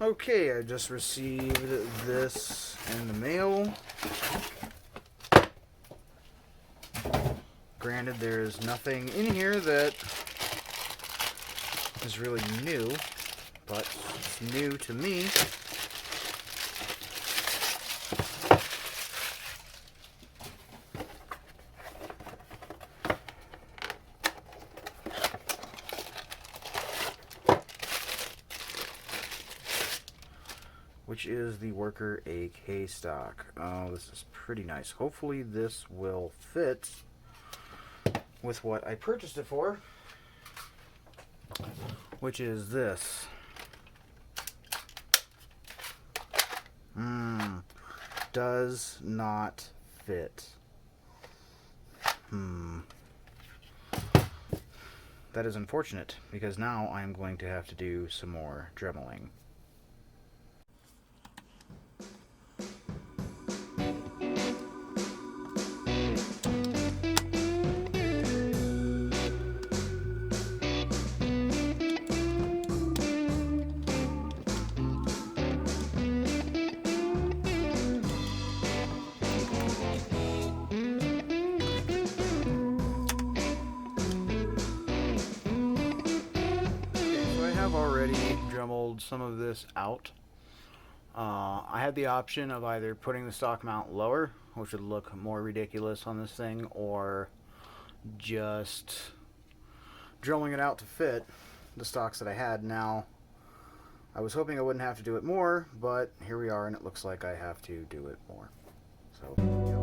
Okay, I just received this in the mail. Granted, there's nothing in here that is really new, but it's new to me. Which is the Worker AK stock. Oh, this is pretty nice. Hopefully this will fit with what I purchased it for, which is this. Does not fit. That is unfortunate, because now I am going to have to do some more dremeling. Already dremeled some of this out. I had the option of either putting the stock mount lower, which would look more ridiculous on this thing, or just drilling it out to fit the stocks that I had. Now, I was hoping I wouldn't have to do it more, but here we are, and it looks like I have to do it more. So, yeah.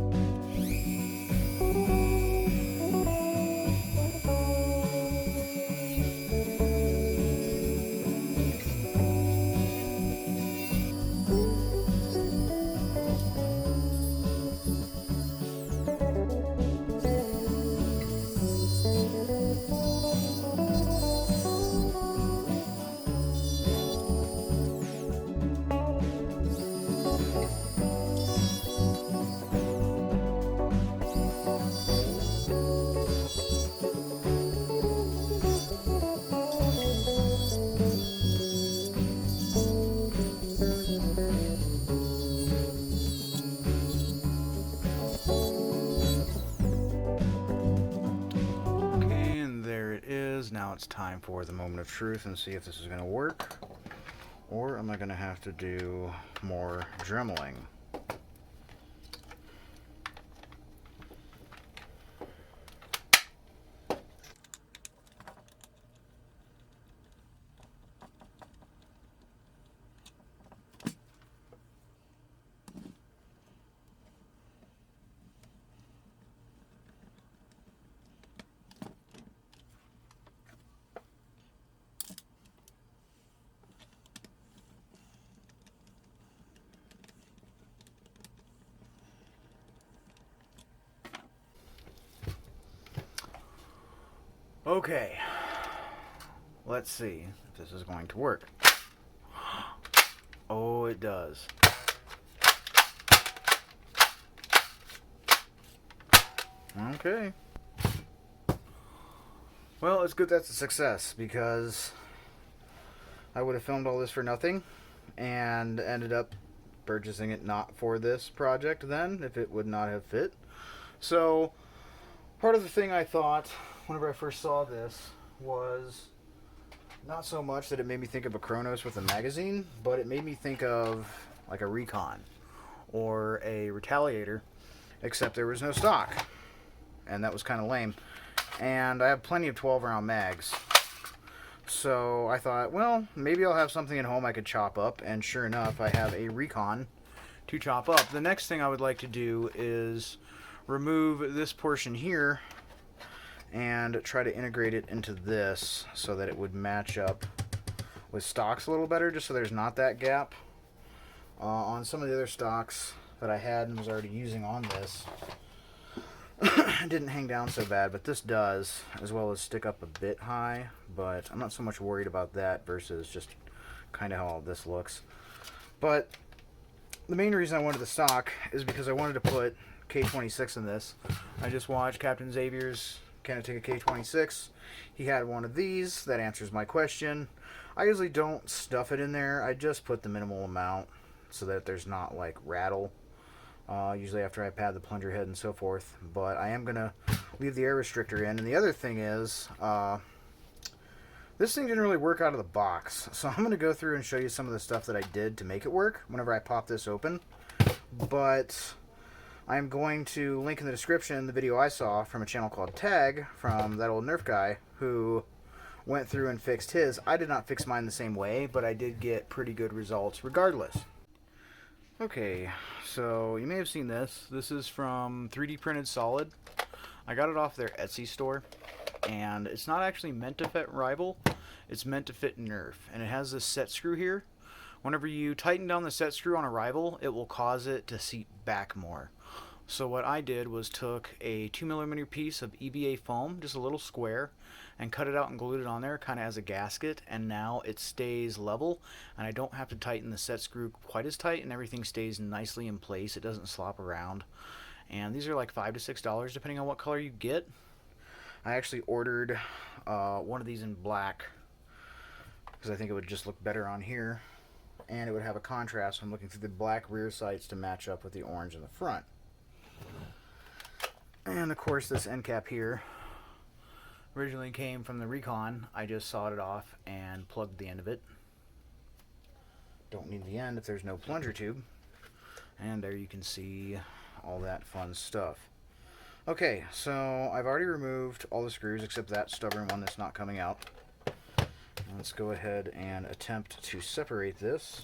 Now it's time for the moment of truth and see if this is going to work, or am I going to have to do more dremeling? Okay, let's see if this is going to work. Oh, it does. Okay. Well, it's good that's a success, because I would have filmed all this for nothing and ended up purchasing it not for this project then, if it would not have fit. So, part of the thing I thought whenever I first saw this was not so much that it made me think of a Chronos with a magazine, but it made me think of like a Recon or a Retaliator, except there was no stock, and that was kind of lame. And I have plenty of 12-round mags, so I thought, well, maybe I'll have something at home I could chop up, and sure enough, I have a Recon to chop up. The next thing I would like to do is remove this portion here and try to integrate it into this so that it would match up with stocks a little better, just so there's not that gap. On some of the other stocks that I had and was already using on this, it didn't hang down so bad, but this does, as well as stick up a bit high, but I'm not so much worried about that versus just kind of how all this looks. But the main reason I wanted the stock is because I wanted to put K26 in this. I just watched Captain Xavier's Can I Take a K26? He had one of these. That answers my question. I usually don't stuff it in there. I just put the minimal amount so that there's not like rattle. Usually after I pad the plunger head and so forth. But I am going to leave the air restrictor in. And the other thing is, this thing didn't really work out of the box. So I'm going to go through and show you some of the stuff that I did to make it work whenever I pop this open. But I'm going to link in the description the video I saw from a channel called Tag from that old Nerf guy who went through and fixed his. I did not fix mine the same way, but I did get pretty good results regardless. Okay, so you may have seen this. This is from 3D Printed Solid. I got it off their Etsy store, and it's not actually meant to fit Rival. It's meant to fit Nerf, and it has this set screw here. Whenever you tighten down the set screw on a Rival, it will cause it to seat back more. So what I did was took a 2mm piece of EVA foam, just a little square, and cut it out and glued it on there kind of as a gasket, and now it stays level and I don't have to tighten the set screw quite as tight, and everything stays nicely in place. It doesn't slop around. And these are like $5 to $6 depending on what color you get. I actually ordered one of these in black because I think it would just look better on here, and it would have a contrast when looking through the black rear sights to match up with the orange in the front. And of course this end cap here originally came from the Recon. I just sawed it off and plugged the end of it. Don't need the end if there's no plunger tube. And there you can see all that fun stuff. Okay, so I've already removed all the screws except that stubborn one that's not coming out. Let's go ahead and attempt to separate this.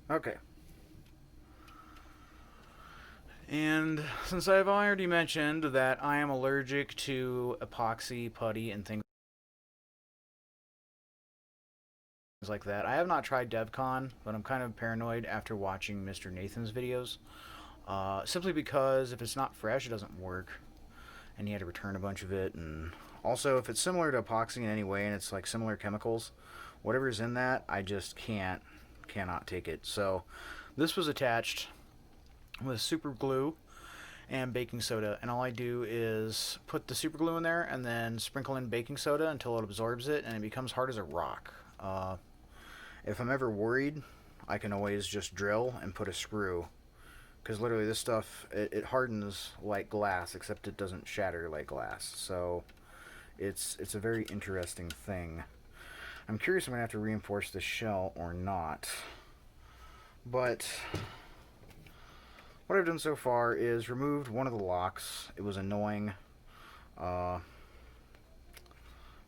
Okay. And since I've already mentioned that I am allergic to epoxy, putty, and things like that, I have not tried DevCon, but I'm kind of paranoid after watching Mr. Nathan's videos. Simply because if it's not fresh, it doesn't work. And you had to return a bunch of it. And also, if it's similar to epoxy in any way and it's like similar chemicals, whatever's in that, I just cannot take it. So this was attached with super glue and baking soda, and all I do is put the super glue in there and then sprinkle in baking soda until it absorbs it and it becomes hard as a rock. If I'm ever worried, I can always just drill and put a screw, because literally this stuff, it hardens like glass, except it doesn't shatter like glass. So it's a very interesting thing. I'm curious if I'm going to have to reinforce the shell or not. But what I've done so far is removed one of the locks. It was annoying.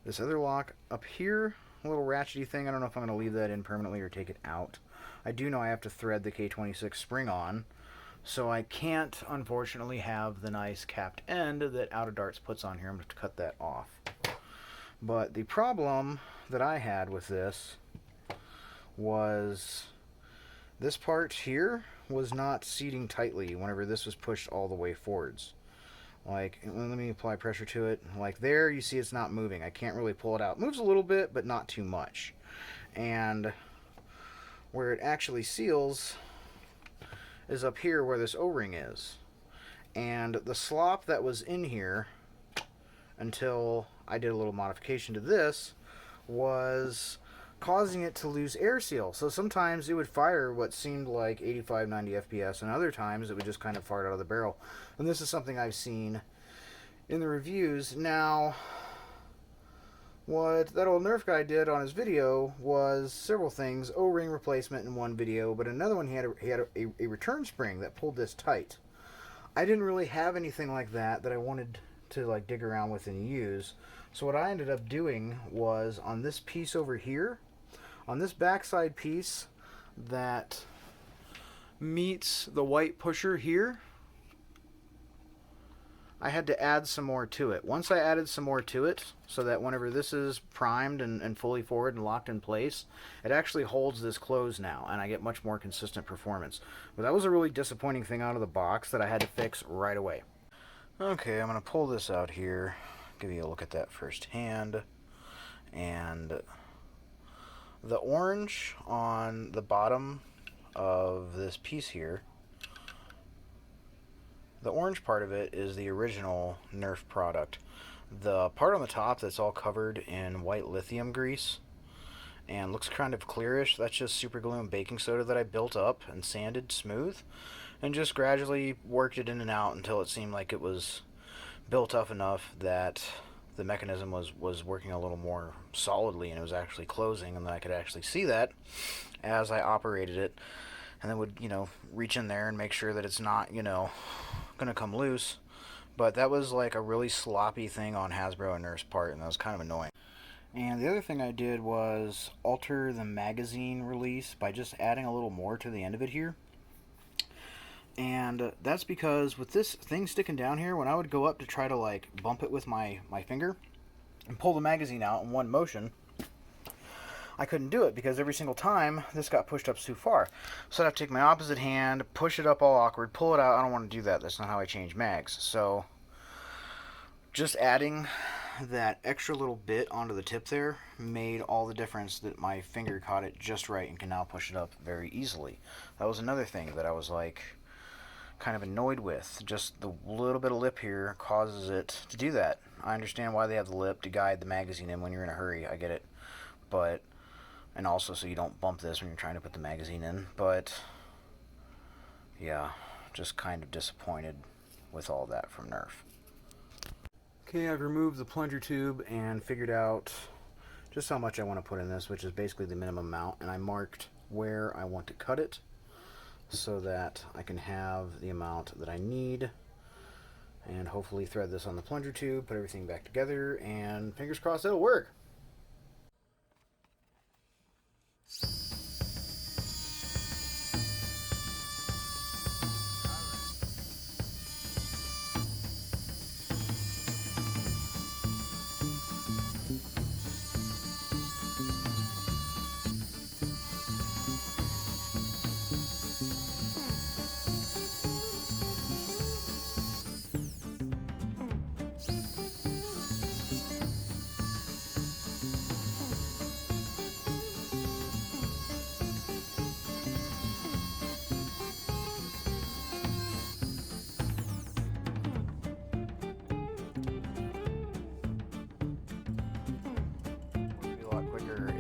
This other lock up here, a little ratchety thing, I don't know if I'm going to leave that in permanently or take it out. I do know I have to thread the K26 spring on, so I can't, unfortunately, have the nice capped end that Out of Darts puts on here. I'm going to have to cut that off. But the problem that I had with this was this part here was not seating tightly whenever this was pushed all the way forwards. Like, let me apply pressure to it. Like there, you see it's not moving. I can't really pull it out. It moves a little bit, but not too much. And where it actually seals is up here where this O-ring is. And the slop that was in here until I did a little modification to this was causing it to lose air seal. So sometimes it would fire what seemed like 85, 90 FPS, and other times it would just kind of fart out of the barrel. And this is something I've seen in the reviews. Now, what that old Nerf guy did on his video was several things. O-ring replacement in one video, but another one he had a return spring that pulled this tight. I didn't really have anything like that I wanted to like dig around with and use. So what I ended up doing was on this piece over here, on this backside piece that meets the white pusher here, I had to add some more to it. Once I added some more to it, so that whenever this is primed and fully forward and locked in place, it actually holds this closed now, and I get much more consistent performance. But that was a really disappointing thing out of the box that I had to fix right away. Okay, I'm going to pull this out here, give you a look at that firsthand. And the orange on the bottom of this piece here. The orange part of it is the original Nerf product. The part on the top that's all covered in white lithium grease and looks kind of clearish, that's just super glue and baking soda that I built up and sanded smooth and just gradually worked it in and out until it seemed like it was built up enough that the mechanism was working a little more solidly and it was actually closing, and then I could actually see that as I operated it, and then would, reach in there and make sure that it's not, gonna come loose. But that was like a really sloppy thing on Hasbro and Nerf's part, and that was kind of annoying. And the other thing I did was alter the magazine release by just adding a little more to the end of it here. And that's because with this thing sticking down here, when I would go up to try to like bump it with my finger and pull the magazine out in one motion, I couldn't do it because every single time this got pushed up too far. So I'd have to take my opposite hand, push it up all awkward, pull it out. I don't want to do that. That's not how I change mags. So just adding that extra little bit onto the tip there made all the difference, that my finger caught it just right and can now push it up very easily. That was another thing that I was like kind of annoyed with. Just the little bit of lip here causes it to do that. I understand why they have the lip to guide the magazine in when you're in a hurry. I get it. But, and also so you don't bump this when you're trying to put the magazine in. But, yeah, just kind of disappointed with all that from Nerf. Okay, I've removed the plunger tube and figured out just how much I want to put in this, which is basically the minimum amount, and I marked where I want to cut it so that I can have the amount that I need, and hopefully thread this on the plunger tube, put everything back together, and fingers crossed it'll work.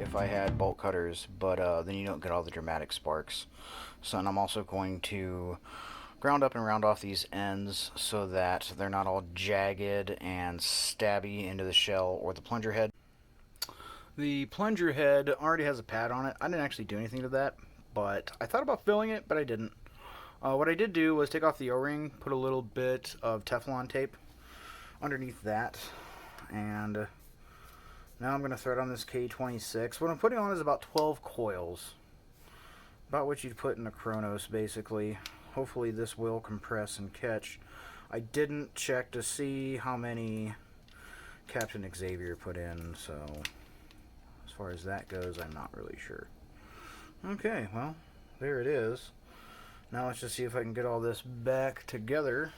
If I had bolt cutters, but then you don't get all the dramatic sparks. So, and I'm also going to ground up and round off these ends so that they're not all jagged and stabby into the shell or the plunger head. The plunger head already has a pad on it. I didn't actually do anything to that, but I thought about filling it, but I didn't. What I did do was take off the O-ring, put a little bit of Teflon tape underneath that, and now I'm going to thread on this K26. What I'm putting on is about 12 coils. About what you'd put in a Chronos, basically. Hopefully this will compress and catch. I didn't check to see how many Captain Xavier put in, so as far as that goes, I'm not really sure. Okay, well, there it is. Now let's just see if I can get all this back together.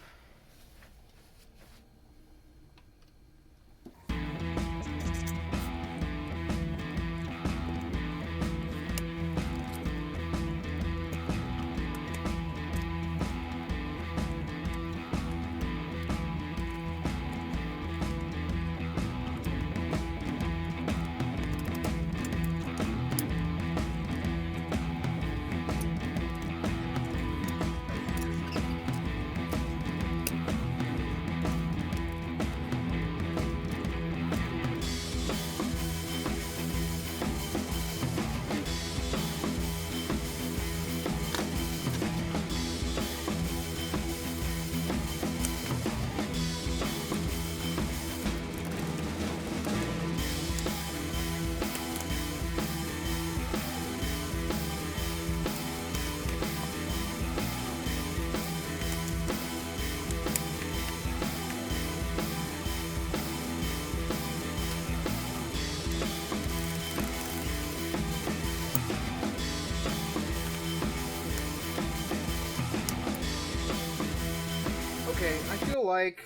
Okay, I feel like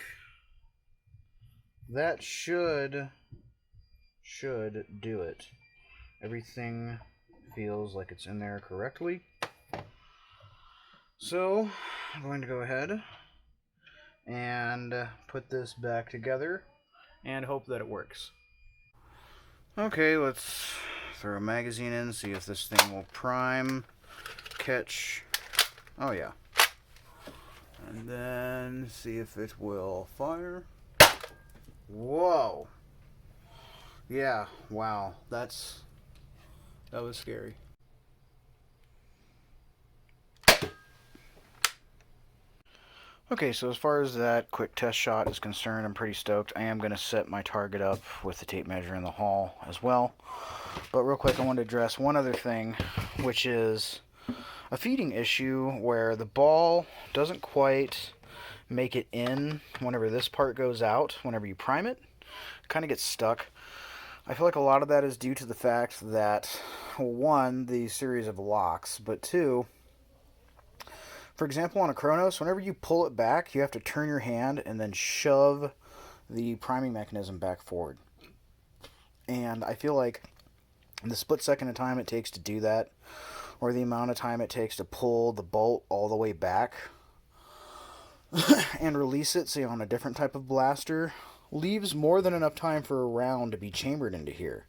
that should do it. Everything feels like it's in there correctly. So I'm going to go ahead and put this back together and hope that it works. Okay, let's throw a magazine in, see if this thing will prime, catch. Oh yeah. And then see if it will fire. Whoa. Yeah, wow. That was scary. Okay, so as far as that quick test shot is concerned, I'm pretty stoked. I am going to set my target up with the tape measure in the hall as well. But real quick, I want to address one other thing, which is a feeding issue where the ball doesn't quite make it in whenever this part goes out. Whenever you prime it, it kind of gets stuck. I feel like a lot of that is due to the fact that, one, the series of locks, but two, for example, on a Chronos, whenever you pull it back, you have to turn your hand and then shove the priming mechanism back forward. And I feel like the split second of time it takes to do that, or the amount of time it takes to pull the bolt all the way back and release it, say on a different type of blaster, leaves more than enough time for a round to be chambered into here.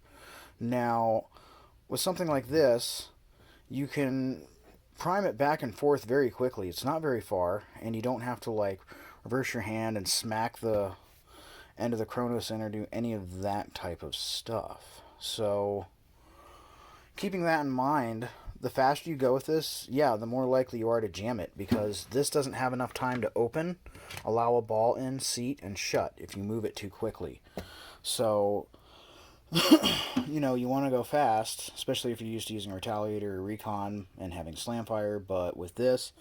Now, with something like this, you can prime it back and forth very quickly. It's not very far, and you don't have to like reverse your hand and smack the end of the Chronos in or do any of that type of stuff. So keeping that in mind, the faster you go with this, yeah, the more likely you are to jam it, because this doesn't have enough time to open, allow a ball in, seat, and shut if you move it too quickly. So you want to go fast, especially if you're used to using a retaliator or recon and having slam fire, but with this,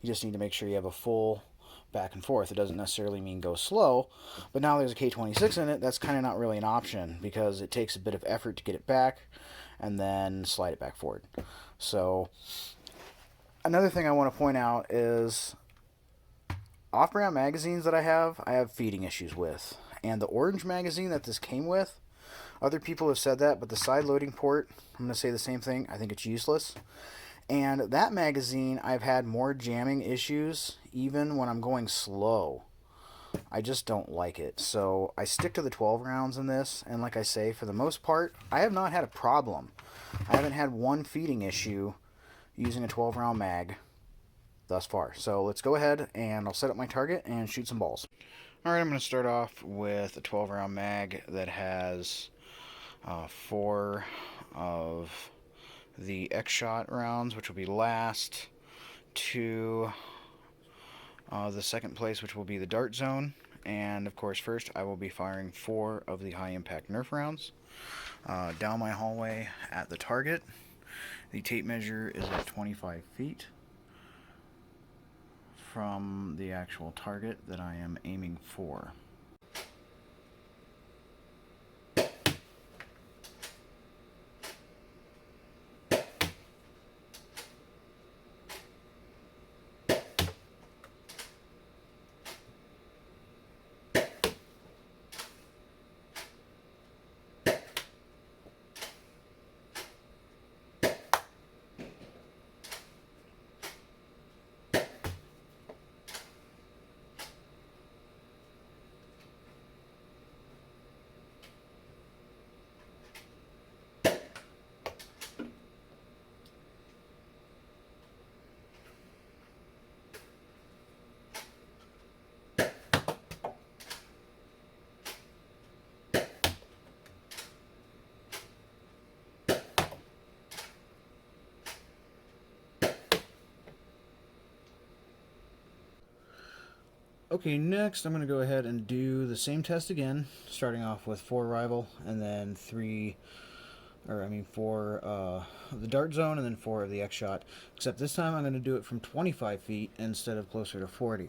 you just need to make sure you have a full back and forth. It doesn't necessarily mean go slow, but now there's a K26 in it, that's kind of not really an option, because it takes a bit of effort to get it back and then slide it back forward. So, another thing I want to point out is off-brand magazines that I have feeding issues with. And the orange magazine that this came with, other people have said that, but the side loading port, I'm going to say the same thing. I think it's useless. And that magazine, I've had more jamming issues even when I'm going slow. I just don't like it. So I stick to the 12 rounds in this, and like I say, for the most part, I have not had a problem. I haven't had one feeding issue using a 12 round mag thus far. So let's go ahead and I'll set up my target and shoot some balls. Alright, I'm going to start off with a 12 round mag that has 4 of the X-Shot rounds, which will be last, to the second place, which will be the Dart Zone, and of course first I will be firing 4 of the high impact Nerf rounds down my hallway at the target. The tape measure is at 25 feet from the actual target that I am aiming for. Okay, next I'm going to go ahead and do the same test again, starting off with 4 Rival, and then 4 of the Dart Zone, and then 4 of the X-Shot, except this time I'm going to do it from 25 feet instead of closer to 40.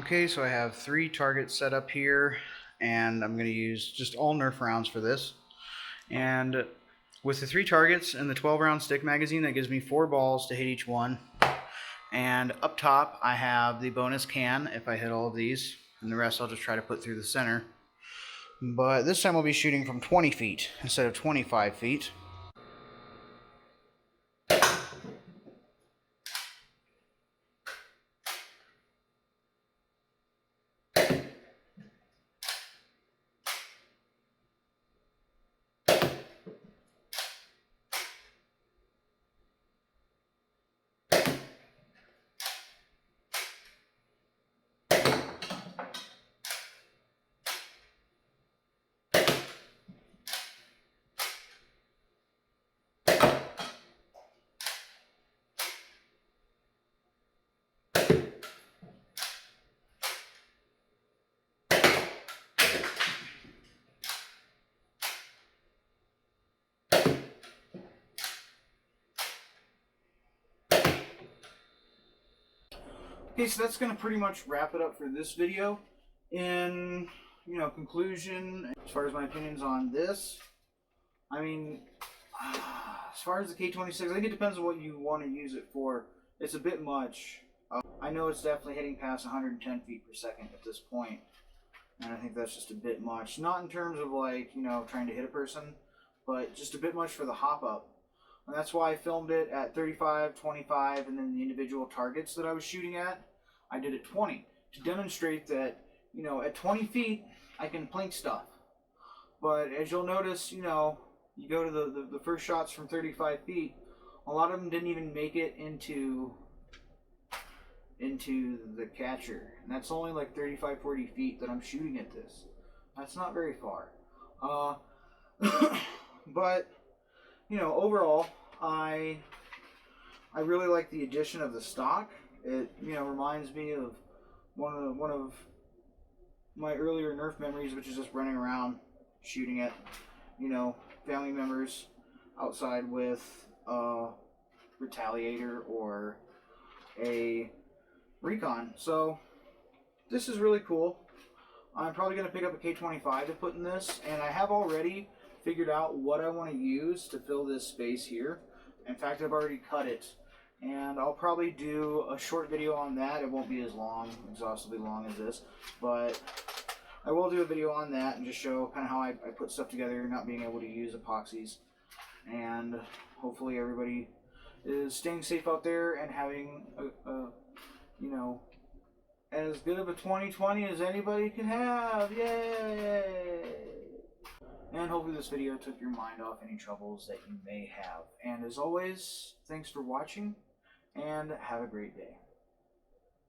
Okay, so I have 3 targets set up here, and I'm going to use just all Nerf rounds for this. And with the 3 targets and the 12-round stick magazine, that gives me 4 balls to hit each one. And up top, I have the bonus can if I hit all of these, and the rest I'll just try to put through the center. But this time I'll be shooting from 20 feet instead of 25 feet. Okay, so that's going to pretty much wrap it up for this video. In, conclusion, as far as my opinions on this, I mean, as far as the K26, I think it depends on what you want to use it for. It's a bit much. I know it's definitely hitting past 110 feet per second at this point, and I think that's just a bit much. Not in terms of trying to hit a person, but just a bit much for the hop up. And that's why I filmed it at 35, 25, and then the individual targets that I was shooting at, I did at 20 to demonstrate that, at 20 feet, I can plink stuff. But as you'll notice, you go to the first shots from 35 feet, a lot of them didn't even make it into the catcher. And that's only like 35, 40 feet that I'm shooting at this. That's not very far. But overall, I really like the addition of the stock. It reminds me of one of my earlier Nerf memories, which is just running around shooting at family members outside with a Retaliator or a Recon. So this is really cool. I'm probably going to pick up a K25 to put in this, and I have already figured out what I want to use to fill this space here. In fact, I've already cut it, and I'll probably do a short video on that. It won't be as long, exhaustively long as this, but I will do a video on that and just show kind of how I put stuff together, not being able to use epoxies. And hopefully everybody is staying safe out there and having a as good of a 2020 as anybody can have. Yay! And hopefully this video took your mind off any troubles that you may have. And as always, thanks for watching, and have a great day.